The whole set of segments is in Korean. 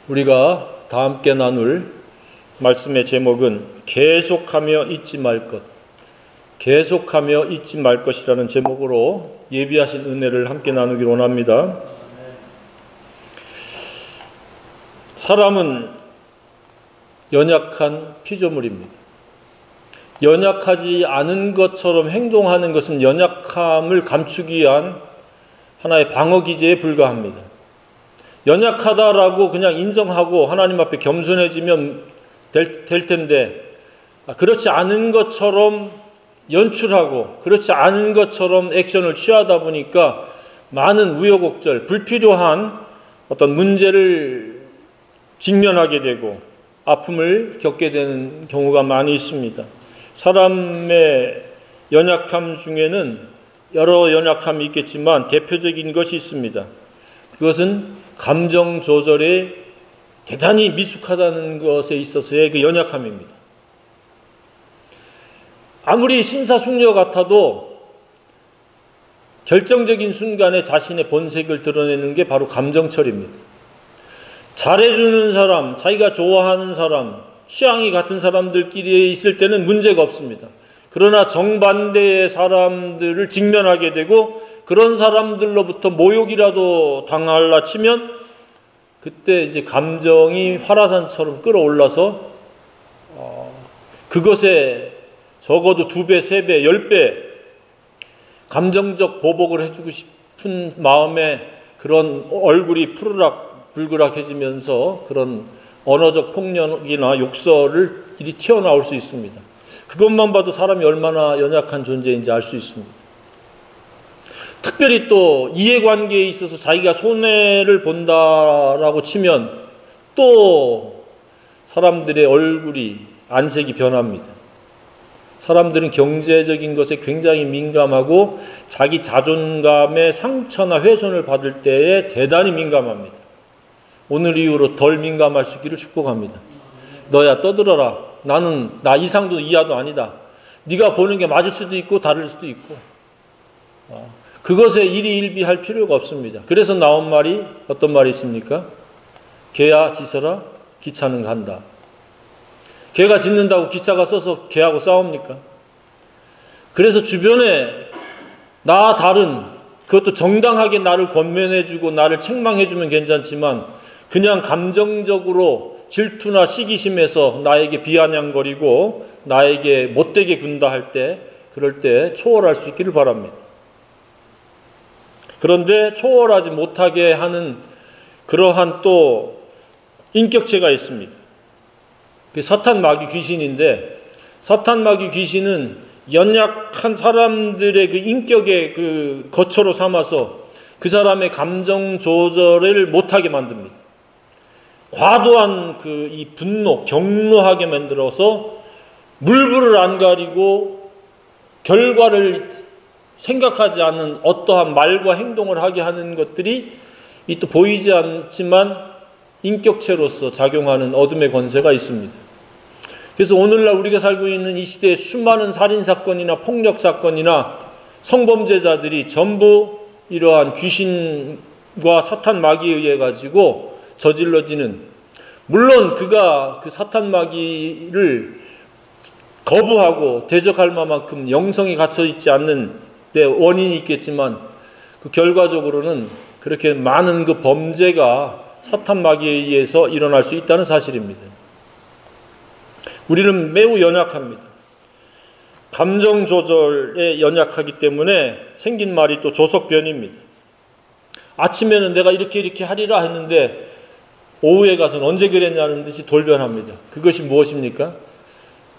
우리가 다 함께 나눌 말씀의 제목은 계속하며 잊지 말 것, 계속하며 잊지 말 것이라는 제목으로 예비하신 은혜를 함께 나누기를 원합니다. 사람은 연약한 피조물입니다. 연약하지 않은 것처럼 행동하는 것은 연약함을 감추기 위한 하나의 방어 기제에 불과합니다. 연약하다라고 그냥 인정하고 하나님 앞에 겸손해지면 될 텐데, 그렇지 않은 것처럼 연출하고 그렇지 않은 것처럼 액션을 취하다 보니까 많은 우여곡절, 불필요한 어떤 문제를 직면하게 되고 아픔을 겪게 되는 경우가 많이 있습니다. 사람의 연약함 중에는 여러 연약함이 있겠지만 대표적인 것이 있습니다. 그것은 감정 조절에 대단히 미숙하다는 것에 있어서의 그 연약함입니다. 아무리 심사숙녀 같아도 결정적인 순간에 자신의 본색을 드러내는 게 바로 감정철입니다. 잘해주는 사람, 자기가 좋아하는 사람, 취향이 같은 사람들끼리 있을 때는 문제가 없습니다. 그러나 정반대의 사람들을 직면하게 되고 그런 사람들로부터 모욕이라도 당할라 치면 그때 이제 감정이 활화산처럼 끌어올라서 그것에 적어도 2배, 3배, 10배 감정적 보복을 해주고 싶은 마음에 그런 얼굴이 푸르락 불그락해지면서 그런 언어적 폭력이나 욕설을 일이 튀어나올 수 있습니다. 그것만 봐도 사람이 얼마나 연약한 존재인지 알 수 있습니다. 특별히 또 이해관계에 있어서 자기가 손해를 본다라고 치면 또 사람들의 얼굴이 안색이 변합니다. 사람들은 경제적인 것에 굉장히 민감하고 자기 자존감의 상처나 훼손을 받을 때에 대단히 민감합니다. 오늘 이후로 덜 민감할 수 있기를 축복합니다. 너야 떠들어라. 나는 나 이상도 이하도 아니다. 네가 보는 게 맞을 수도 있고 다를 수도 있고 그것에 일희일비할 필요가 없습니다. 그래서 나온 말이 어떤 말이 있습니까? 개야 짖어라 기차는 간다. 개가 짖는다고 기차가 서서 개하고 싸웁니까? 그래서 주변에 나 다른, 그것도 정당하게 나를 권면해주고 나를 책망해주면 괜찮지만 그냥 감정적으로 질투나 시기심에서 나에게 비아냥거리고 나에게 못되게 군다 할 때, 그럴 때 초월할 수 있기를 바랍니다. 그런데 초월하지 못하게 하는 그러한 또 인격체가 있습니다. 그 사탄 마귀 귀신인데, 사탄 마귀 귀신은 연약한 사람들의 그 인격의 그 거처로 삼아서 그 사람의 감정 조절을 못하게 만듭니다. 과도한 그 이 분노, 격노하게 만들어서 물불을 안 가리고 결과를 생각하지 않는 어떠한 말과 행동을 하게 하는 것들이 이 또 보이지 않지만 인격체로서 작용하는 어둠의 권세가 있습니다. 그래서 오늘날 우리가 살고 있는 이 시대에 수많은 살인사건이나 폭력사건이나 성범죄자들이 전부 이러한 귀신과 사탄 마귀에 의해 가지고 저질러지는, 물론 그가 그 사탄 마귀를 거부하고 대적할 만큼 영성이 갇혀있지 않는 데 원인이 있겠지만 그 결과적으로는 그렇게 많은 그 범죄가 사탄 마귀에 의해서 일어날 수 있다는 사실입니다. 우리는 매우 연약합니다. 감정 조절에 연약하기 때문에 생긴 말이 또 조석변입니다. 아침에는 내가 이렇게 하리라 했는데 오후에 가서는 언제 그랬냐는 듯이 돌변합니다. 그것이 무엇입니까?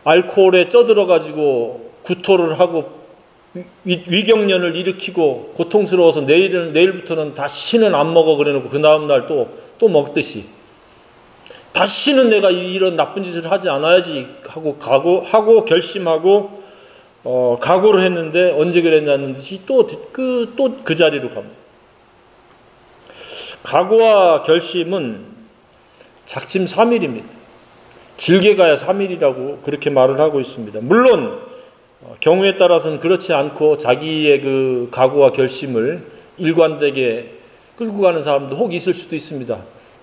알코올에 쪄들어가지고 구토를 하고 위경련을 일으키고 고통스러워서 내일부터는 다시는 안 먹어 그래놓고 그 다음날 또 먹듯이 다시는 내가 이런 나쁜 짓을 하지 않아야지 하고 결심하고 각오를 했는데 언제 그랬냐는 듯이 또 그 자리로 갑니다. 각오와 결심은 작심삼일입니다. 길게 가야 3일이라고 그렇게 말을 하고 있습니다. 물론 경우에 따라서는 그렇지 않고 자기의 그 각오와 결심을 일관되게 끌고 가는 사람도 혹 있을 수도 있습니다.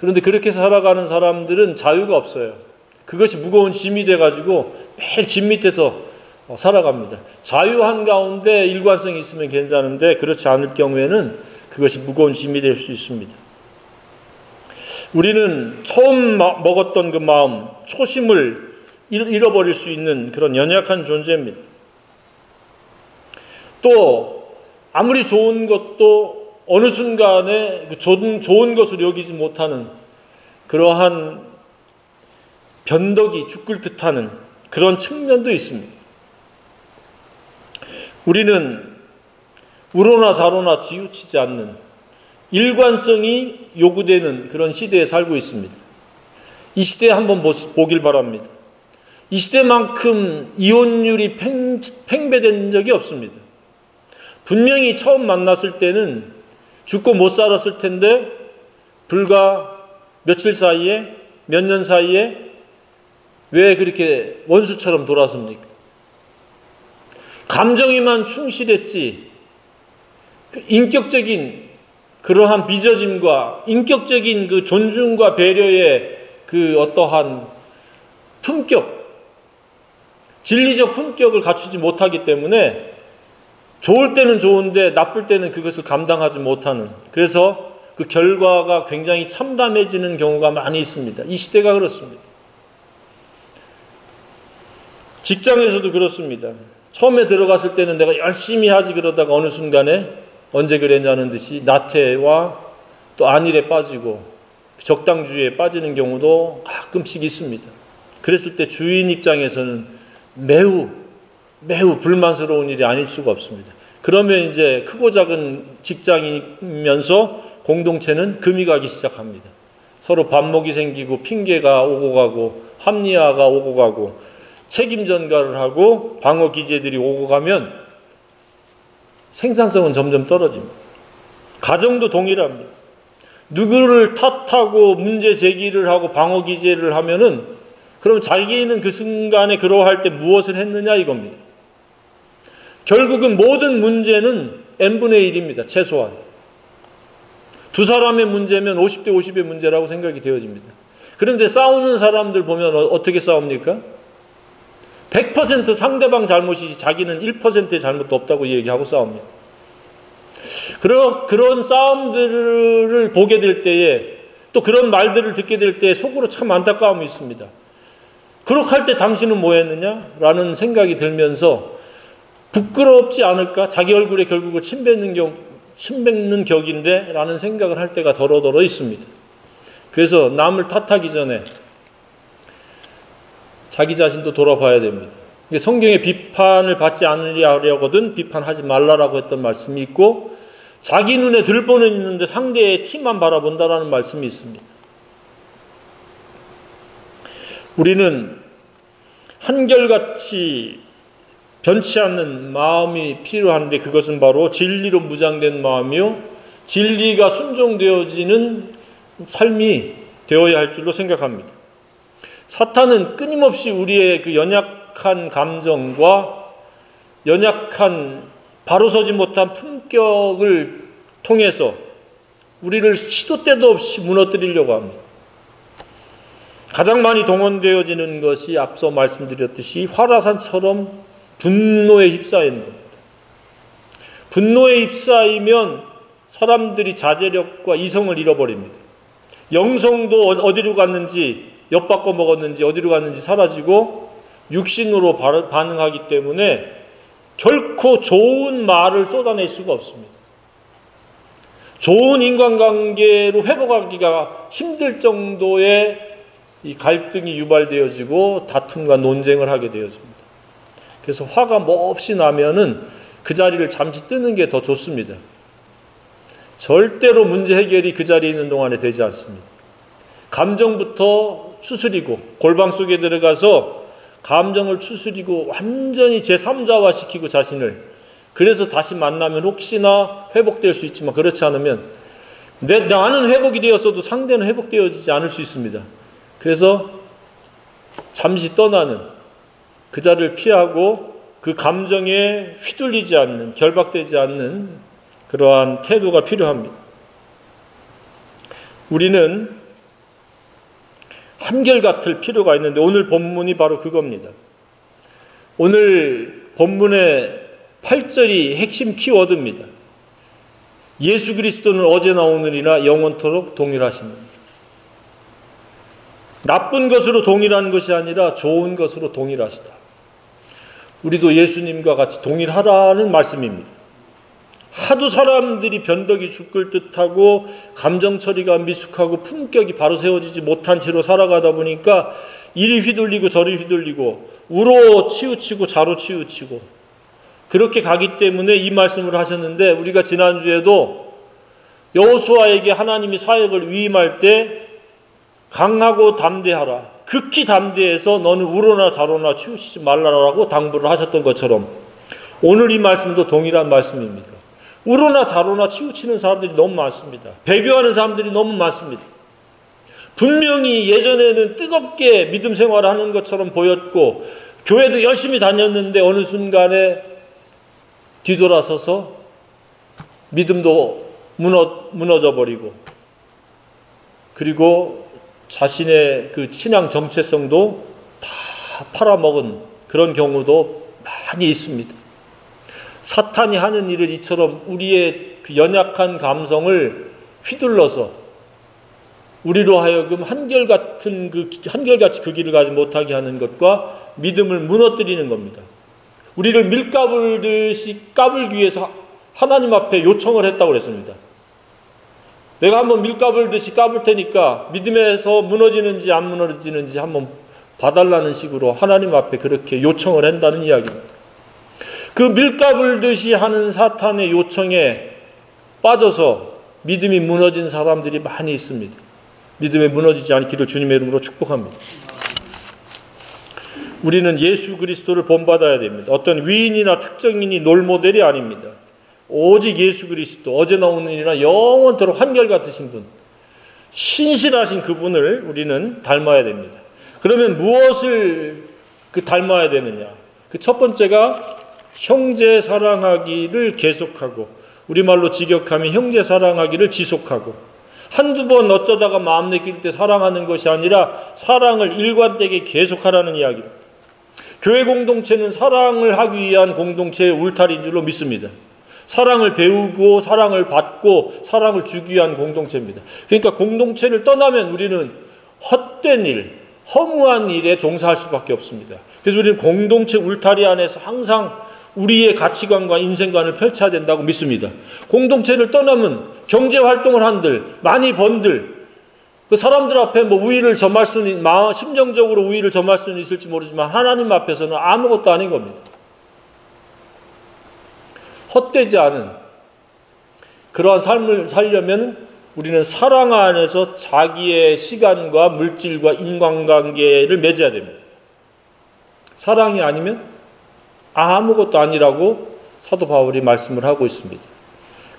그런데 그렇게 살아가는 사람들은 자유가 없어요. 그것이 무거운 짐이 돼가지고 매일 짐 밑에서 살아갑니다. 자유 한가운데 일관성이 있으면 괜찮은데 그렇지 않을 경우에는 그것이 무거운 짐이 될 수 있습니다. 우리는 처음 먹었던 그 마음, 초심을 잃어버릴 수 있는 그런 연약한 존재입니다. 또 아무리 좋은 것도 어느 순간에 그 좋은 것으로 여기지 못하는 그러한 변덕이 죽을 듯하는 그런 측면도 있습니다. 우리는 우로나 자로나 지우치지 않는 일관성이 요구되는 그런 시대에 살고 있습니다. 이 시대에 한번 보길 바랍니다. 이 시대만큼 이혼율이 팽배된 적이 없습니다. 분명히 처음 만났을 때는 죽고 못 살았을 텐데 불과 며칠 사이에, 몇 년 사이에 왜 그렇게 원수처럼 돌아섭니까? 감정에만 충실했지 인격적인 그러한 빚어짐과 인격적인 그 존중과 배려의 그 어떠한 품격, 진리적 품격을 갖추지 못하기 때문에 좋을 때는 좋은데 나쁠 때는 그것을 감당하지 못하는, 그래서 그 결과가 굉장히 참담해지는 경우가 많이 있습니다. 이 시대가 그렇습니다. 직장에서도 그렇습니다. 처음에 들어갔을 때는 내가 열심히 하지 그러다가 어느 순간에 언제 그랬냐는 듯이 나태와 또 안일에 빠지고 적당주의에 빠지는 경우도 가끔씩 있습니다. 그랬을 때 주인 입장에서는 매우 불만스러운 일이 아닐 수가 없습니다. 그러면 이제 크고 작은 직장이면서 공동체는 금이 가기 시작합니다. 서로 반목이 생기고 핑계가 오고 가고 합리화가 오고 가고 책임 전가를 하고 방어 기제들이 오고 가면 생산성은 점점 떨어집니다. 가정도 동일합니다. 누구를 탓하고 문제 제기를 하고 방어 기제를 하면은 그럼 자기는 그 순간에 그러할 때 무엇을 했느냐 이겁니다. 결국은 모든 문제는 n분의 1입니다. 최소한. 두 사람의 문제면 50대 50의 문제라고 생각이 되어집니다. 그런데 싸우는 사람들 보면 어떻게 싸웁니까? 100% 상대방 잘못이지 자기는 1%의 잘못도 없다고 얘기하고 싸웁니다. 그런 싸움들을 보게 될 때에 또 그런 말들을 듣게 될 때에 속으로 참 안타까움이 있습니다. 그렇게 할 때 당신은 뭐 했느냐? 라는 생각이 들면서 부끄럽지 않을까? 자기 얼굴에 결국은 침 뱉는 격인데? 라는 생각을 할 때가 더러더러 있습니다. 그래서 남을 탓하기 전에 자기 자신도 돌아봐야 됩니다. 성경에 비판을 받지 않으려거든 비판하지 말라라고 했던 말씀이 있고 자기 눈에 들보는 있는데 상대의 티만 바라본다라는 말씀이 있습니다. 우리는 한결같이 변치 않는 마음이 필요한데 그것은 바로 진리로 무장된 마음이요 진리가 순종되어지는 삶이 되어야 할 줄로 생각합니다. 사탄은 끊임없이 우리의 그 연약한 감정과 연약한 바로 서지 못한 품격을 통해서 우리를 시도 때도 없이 무너뜨리려고 합니다. 가장 많이 동원되어지는 것이 앞서 말씀드렸듯이 활화산처럼 분노에 휩싸이는 겁니다. 분노에 휩싸이면 사람들이 자제력과 이성을 잃어버립니다. 영성도 어디로 갔는지 엿바꿔 먹었는지 어디로 갔는지 사라지고 육신으로 반응하기 때문에 결코 좋은 말을 쏟아낼 수가 없습니다. 좋은 인간관계로 회복하기가 힘들 정도의 이 갈등이 유발되어지고 다툼과 논쟁을 하게 되어집니다. 그래서 화가 몹시 나면은 그 자리를 잠시 뜨는 게 더 좋습니다. 절대로 문제 해결이 그 자리에 있는 동안에 되지 않습니다. 감정부터 추스리고 골방 속에 들어가서 감정을 추스리고 완전히 제3자화 시키고 자신을, 그래서 다시 만나면 혹시나 회복될 수 있지만 그렇지 않으면 나는 회복이 되었어도 상대는 회복되어지지 않을 수 있습니다. 그래서 잠시 떠나는, 그 자리를 피하고 그 감정에 휘둘리지 않는, 결박되지 않는 그러한 태도가 필요합니다. 우리는 한결같을 필요가 있는데 오늘 본문이 바로 그겁니다. 오늘 본문의 8절이 핵심 키워드입니다. 예수 그리스도는 어제나 오늘이나 영원토록 동일하십니다. 나쁜 것으로 동일한 것이 아니라 좋은 것으로 동일하시다. 우리도 예수님과 같이 동일하다는 말씀입니다. 하도 사람들이 변덕이 죽을 듯하고 감정 처리가 미숙하고 품격이 바로 세워지지 못한 채로 살아가다 보니까 이리 휘둘리고 저리 휘둘리고 우로 치우치고 좌로 치우치고 그렇게 가기 때문에 이 말씀을 하셨는데, 우리가 지난주에도 여호수아에게 하나님이 사역을 위임할 때 강하고 담대하라, 극히 담대해서 너는 우로나 좌로나 치우치지 말라라고 당부를 하셨던 것처럼 오늘 이 말씀도 동일한 말씀입니다. 우로나 좌로나 치우치는 사람들이 너무 많습니다. 배교하는 사람들이 너무 많습니다. 분명히 예전에는 뜨겁게 믿음 생활을 하는 것처럼 보였고 교회도 열심히 다녔는데 어느 순간에 뒤돌아서서 믿음도 무너져 버리고, 그리고 자신의 그 신앙 정체성도 다 팔아먹은 그런 경우도 많이 있습니다. 사탄이 하는 일을 이처럼 우리의 그 연약한 감성을 휘둘러서 우리로 하여금 한결같이 그 길을 가지 못하게 하는 것과 믿음을 무너뜨리는 겁니다. 우리를 밀가불듯이 까불기 위해서 하나님 앞에 요청을 했다고 그랬습니다. 내가 한번 밀가불듯이 까불 테니까 믿음에서 무너지는지 안 무너지는지 한번 봐달라는 식으로 하나님 앞에 그렇게 요청을 한다는 이야기입니다. 그 밀가불듯이 하는 사탄의 요청에 빠져서 믿음이 무너진 사람들이 많이 있습니다. 믿음에 무너지지 않기를 주님의 이름으로 축복합니다. 우리는 예수 그리스도를 본받아야 됩니다. 어떤 위인이나 특정인이 롤모델이 아닙니다. 오직 예수 그리스도, 어제나 오늘이나 영원토록 한결같으신 분, 신실하신 그분을 우리는 닮아야 됩니다. 그러면 무엇을 닮아야 되느냐? 그 첫 번째가 형제 사랑하기를 계속하고, 우리말로 직역하면 형제 사랑하기를 지속하고, 한두 번 어쩌다가 마음 내킬 때 사랑하는 것이 아니라 사랑을 일관되게 계속하라는 이야기입니다. 교회 공동체는 사랑을 하기 위한 공동체의 울타리인 줄로 믿습니다. 사랑을 배우고 사랑을 받고 사랑을 주기 위한 공동체입니다. 그러니까 공동체를 떠나면 우리는 헛된 일, 허무한 일에 종사할 수밖에 없습니다. 그래서 우리는 공동체 울타리 안에서 항상 우리의 가치관과 인생관을 펼쳐야 된다고 믿습니다. 공동체를 떠나면 경제활동을 한들, 많이 번들, 그 사람들 앞에 우위를 점할 수는, 심정적으로 우위를 점할 수는 있을지 모르지만 하나님 앞에서는 아무것도 아닌 겁니다. 헛되지 않은 그러한 삶을 살려면 우리는 사랑 안에서 자기의 시간과 물질과 인간관계를 맺어야 됩니다. 사랑이 아니면 아무것도 아니라고 사도 바울이 말씀을 하고 있습니다.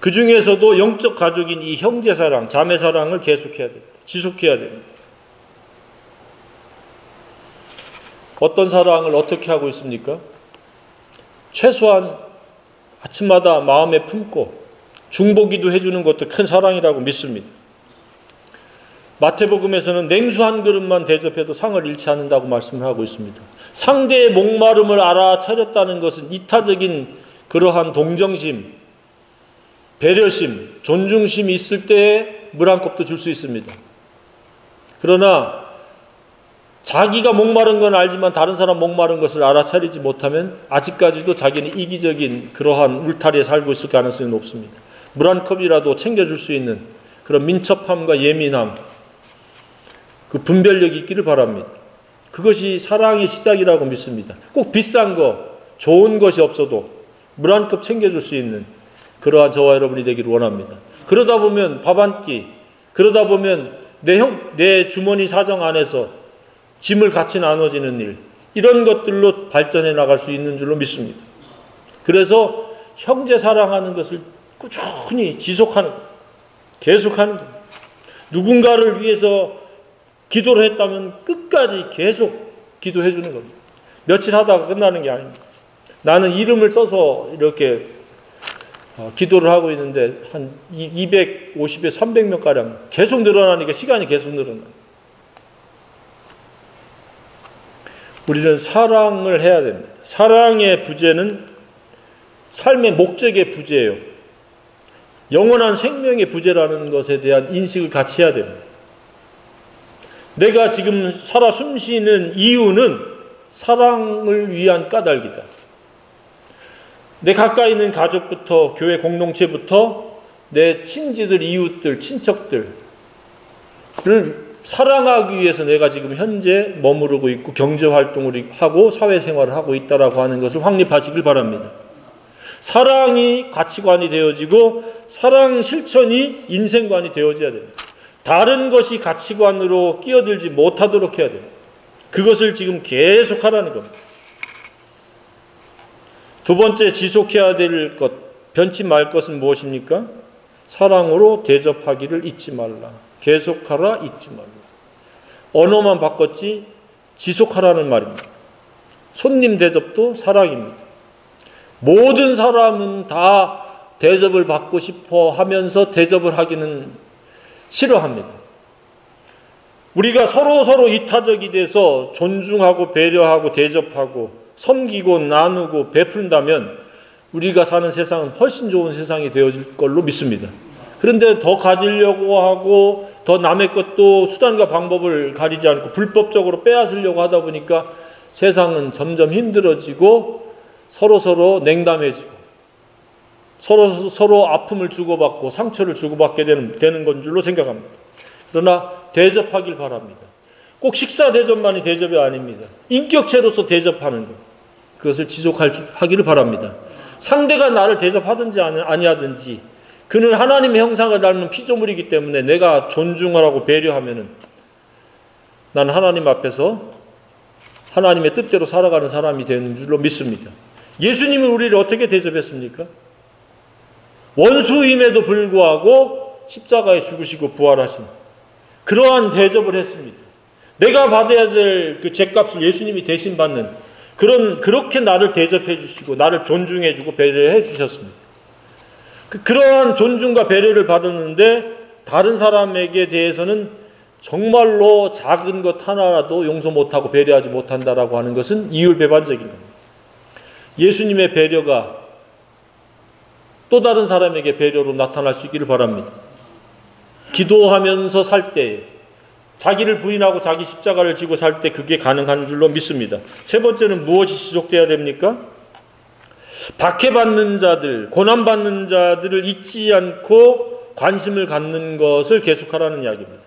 그 중에서도 영적 가족인 이 형제 사랑, 자매 사랑을 계속해야 됩니다. 지속해야 됩니다. 어떤 사랑을 어떻게 하고 있습니까? 최소한 아침마다 마음에 품고 중보기도 해주는 것도 큰 사랑이라고 믿습니다. 마태복음에서는 냉수 한 그릇만 대접해도 상을 잃지 않는다고 말씀을 하고 있습니다. 상대의 목마름을 알아차렸다는 것은 이타적인 그러한 동정심, 배려심, 존중심이 있을 때에 물 한 컵도 줄 수 있습니다. 그러나 자기가 목마른 건 알지만 다른 사람 목마른 것을 알아차리지 못하면 아직까지도 자기는 이기적인 그러한 울타리에 살고 있을 가능성이 높습니다. 물 한 컵이라도 챙겨줄 수 있는 그런 민첩함과 예민함, 그 분별력이 있기를 바랍니다. 그것이 사랑의 시작이라고 믿습니다. 꼭 비싼 거, 좋은 것이 없어도 물 한 컵 챙겨줄 수 있는 그러한 저와 여러분이 되기를 원합니다. 그러다 보면 밥 한 끼, 그러다 보면 내 주머니 사정 안에서 짐을 같이 나눠지는 일, 이런 것들로 발전해 나갈 수 있는 줄로 믿습니다. 그래서 형제 사랑하는 것을 꾸준히 지속하는, 계속하는 겁니다. 누군가를 위해서 기도를 했다면 끝까지 계속 기도해 주는 겁니다. 며칠 하다가 끝나는 게 아닙니다. 나는 이름을 써서 이렇게 기도를 하고 있는데 한 250에 300명가량 계속 늘어나니까 시간이 계속 늘어나요. 우리는 사랑을 해야 됩니다. 사랑의 부재는 삶의 목적의 부재예요. 영원한 생명의 부재라는 것에 대한 인식을 같이 해야 됩니다. 내가 지금 살아 숨쉬는 이유는 사랑을 위한 까닭이다. 내 가까이 있는 가족부터 교회 공동체부터 내 친지들, 이웃들, 친척들을 사랑하기 위해서 내가 지금 현재 머무르고 있고 경제활동을 하고 사회생활을 하고 있다라고 하는 것을 확립하시길 바랍니다. 사랑이 가치관이 되어지고 사랑 실천이 인생관이 되어져야 됩니다. 다른 것이 가치관으로 끼어들지 못하도록 해야 됩니다. 그것을 지금 계속 하라는 겁니다. 두 번째 지속해야 될 것, 변치 말 것은 무엇입니까? 사랑으로 대접하기를 잊지 말라. 계속하라, 잊지 말라. 언어만 바꿨지 지속하라는 말입니다. 손님 대접도 사랑입니다. 모든 사람은 다 대접을 받고 싶어 하면서 대접을 하기는 싫어합니다. 우리가 서로 이타적이 돼서 존중하고 배려하고 대접하고 섬기고 나누고 베푼다면 우리가 사는 세상은 훨씬 좋은 세상이 되어질 걸로 믿습니다. 그런데 더 가지려고 하고 더 남의 것도 수단과 방법을 가리지 않고 불법적으로 빼앗으려고 하다 보니까 세상은 점점 힘들어지고 서로 냉담해지고 서로 아픔을 주고받고 상처를 주고받게 되는 건 줄로 생각합니다. 그러나 대접하길 바랍니다. 꼭 식사 대접만이 대접이 아닙니다. 인격체로서 대접하는 것, 그것을 지속하기를 바랍니다. 상대가 나를 대접하든지 아니하든지 그는 하나님의 형상을 닮은 피조물이기 때문에 내가 존중하라고 배려하면은 나는 하나님 앞에서 하나님의 뜻대로 살아가는 사람이 되는 줄로 믿습니다. 예수님은 우리를 어떻게 대접했습니까? 원수임에도 불구하고 십자가에 죽으시고 부활하신 그러한 대접을 했습니다. 내가 받아야 될 그 죗값을 예수님이 대신 받는 그렇게 나를 대접해 주시고 나를 존중해 주고 배려해 주셨습니다. 그러한 존중과 배려를 받았는데 다른 사람에게 대해서는 정말로 작은 것 하나라도 용서 못하고 배려하지 못한다라고 하는 것은 이율배반적인 겁니다. 예수님의 배려가 또 다른 사람에게 배려로 나타날 수 있기를 바랍니다. 기도하면서 살 때, 자기를 부인하고 자기 십자가를 지고 살 때 그게 가능한 줄로 믿습니다. 세 번째는 무엇이 지속돼야 됩니까? 박해받는 자들, 고난받는 자들을 잊지 않고 관심을 갖는 것을 계속하라는 이야기입니다.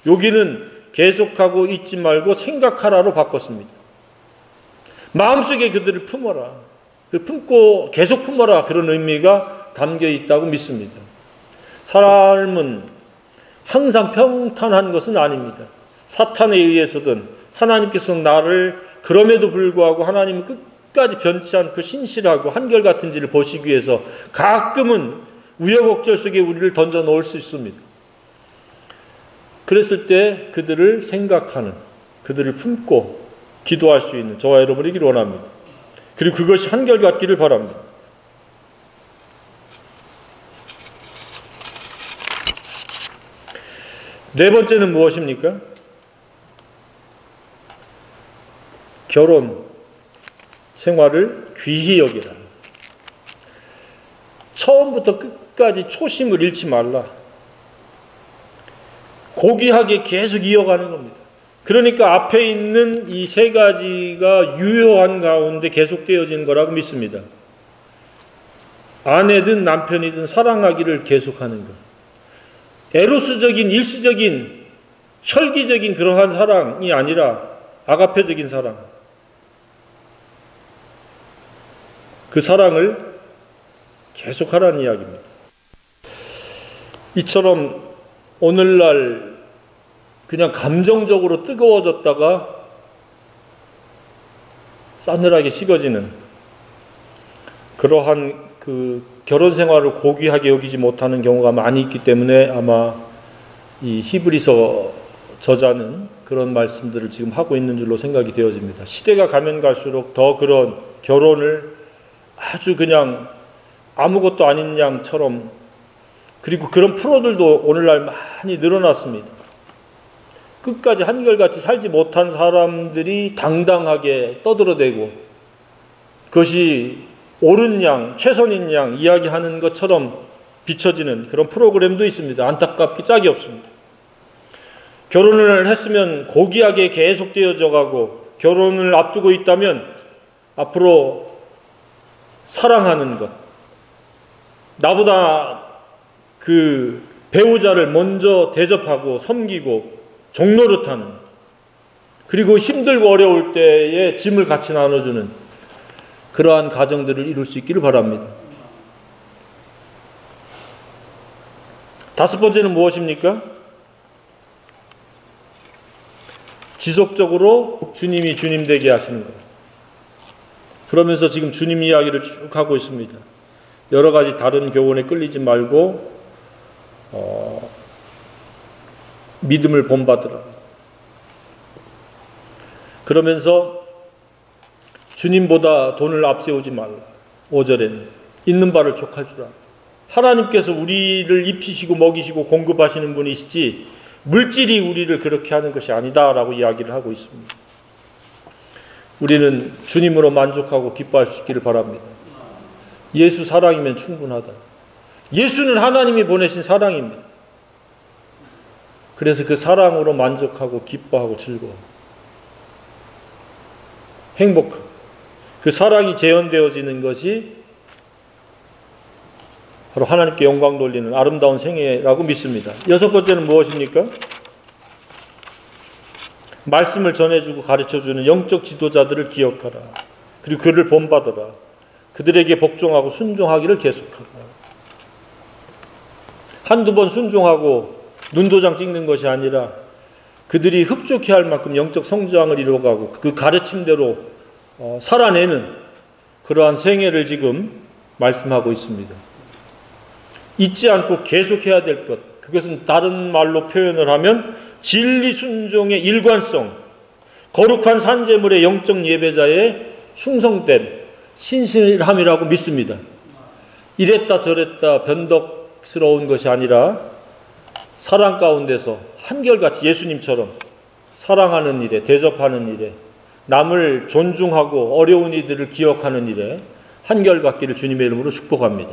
여기는 계속하고 잊지 말고 생각하라로 바꿨습니다. 마음속에 그들을 품어라. 품고 계속 품어라. 그런 의미가 담겨 있다고 믿습니다. 삶은 항상 평탄한 것은 아닙니다. 사탄에 의해서든 하나님께서 나를 그럼에도 불구하고 하나님은 끝까지 변치 않고 신실하고 한결같은지를 보시기 위해서 가끔은 우여곡절 속에 우리를 던져 놓을 수 있습니다. 그랬을 때 그들을 생각하는, 그들을 품고 기도할 수 있는 저와 여러분이기를 원합니다. 그리고 그것이 한결같기를 바랍니다. 네 번째는 무엇입니까? 결혼 생활을 귀히 여기라. 처음부터 끝까지 초심을 잃지 말라. 고귀하게 계속 이어가는 겁니다. 그러니까 앞에 있는 이 세 가지가 유효한 가운데 계속되어지는 거라고 믿습니다. 아내든 남편이든 사랑하기를 계속하는 것. 에로스적인 일시적인 혈기적인 그러한 사랑이 아니라 아가페적인 사랑. 그 사랑을 계속하라는 이야기입니다. 이처럼 오늘날 그냥 감정적으로 뜨거워졌다가 싸늘하게 식어지는 그러한 그 결혼 생활을 고귀하게 여기지 못하는 경우가 많이 있기 때문에 아마 이 히브리서 저자는 그런 말씀들을 지금 하고 있는 줄로 생각이 되어집니다. 시대가 가면 갈수록 더 그런 결혼을 아주 그냥 아무것도 아닌 양처럼, 그리고 그런 프로들도 오늘날 많이 늘어났습니다. 끝까지 한결같이 살지 못한 사람들이 당당하게 떠들어대고 그것이 옳은 양, 최선인 양 이야기하는 것처럼 비춰지는 그런 프로그램도 있습니다. 안타깝게 짝이 없습니다. 결혼을 했으면 고귀하게 계속 되어져 가고 결혼을 앞두고 있다면 앞으로 사랑하는 것, 나보다 그 배우자를 먼저 대접하고 섬기고 종노릇하는, 그리고 힘들고 어려울 때에 짐을 같이 나눠주는 그러한 가정들을 이룰 수 있기를 바랍니다. 다섯 번째는 무엇입니까? 지속적으로 주님이 주님 되게 하시는 것. 그러면서 지금 주님 이야기를 쭉 하고 있습니다. 여러 가지 다른 교훈에 끌리지 말고 믿음을 본받으라. 그러면서 주님보다 돈을 앞세우지 말라. 5절에는 있는 바를 족할 줄 알아. 하나님께서 우리를 입히시고 먹이시고 공급하시는 분이시지 물질이 우리를 그렇게 하는 것이 아니다라고 이야기를 하고 있습니다. 우리는 주님으로 만족하고 기뻐할 수 있기를 바랍니다. 예수 사랑이면 충분하다. 예수는 하나님이 보내신 사랑입니다. 그래서 그 사랑으로 만족하고 기뻐하고 즐거워. 행복한. 그 사랑이 재현되어지는 것이 바로 하나님께 영광 돌리는 아름다운 생애라고 믿습니다. 여섯 번째는 무엇입니까? 말씀을 전해주고 가르쳐주는 영적 지도자들을 기억하라. 그리고 그를 본받아라. 그들에게 복종하고 순종하기를 계속하라. 한두 번 순종하고 눈도장 찍는 것이 아니라 그들이 흡족해 할 만큼 영적 성장을 이루어가고 그 가르침대로 살아내는 그러한 생애를 지금 말씀하고 있습니다. 잊지 않고 계속해야 될 것, 그것은 다른 말로 표현을 하면 진리 순종의 일관성, 거룩한 산제물의 영적 예배자의 충성됨, 신실함이라고 믿습니다. 이랬다 저랬다 변덕스러운 것이 아니라 사랑 가운데서 한결같이 예수님처럼 사랑하는 일에, 대접하는 일에, 남을 존중하고 어려운 이들을 기억하는 일에 한결같기를 주님의 이름으로 축복합니다.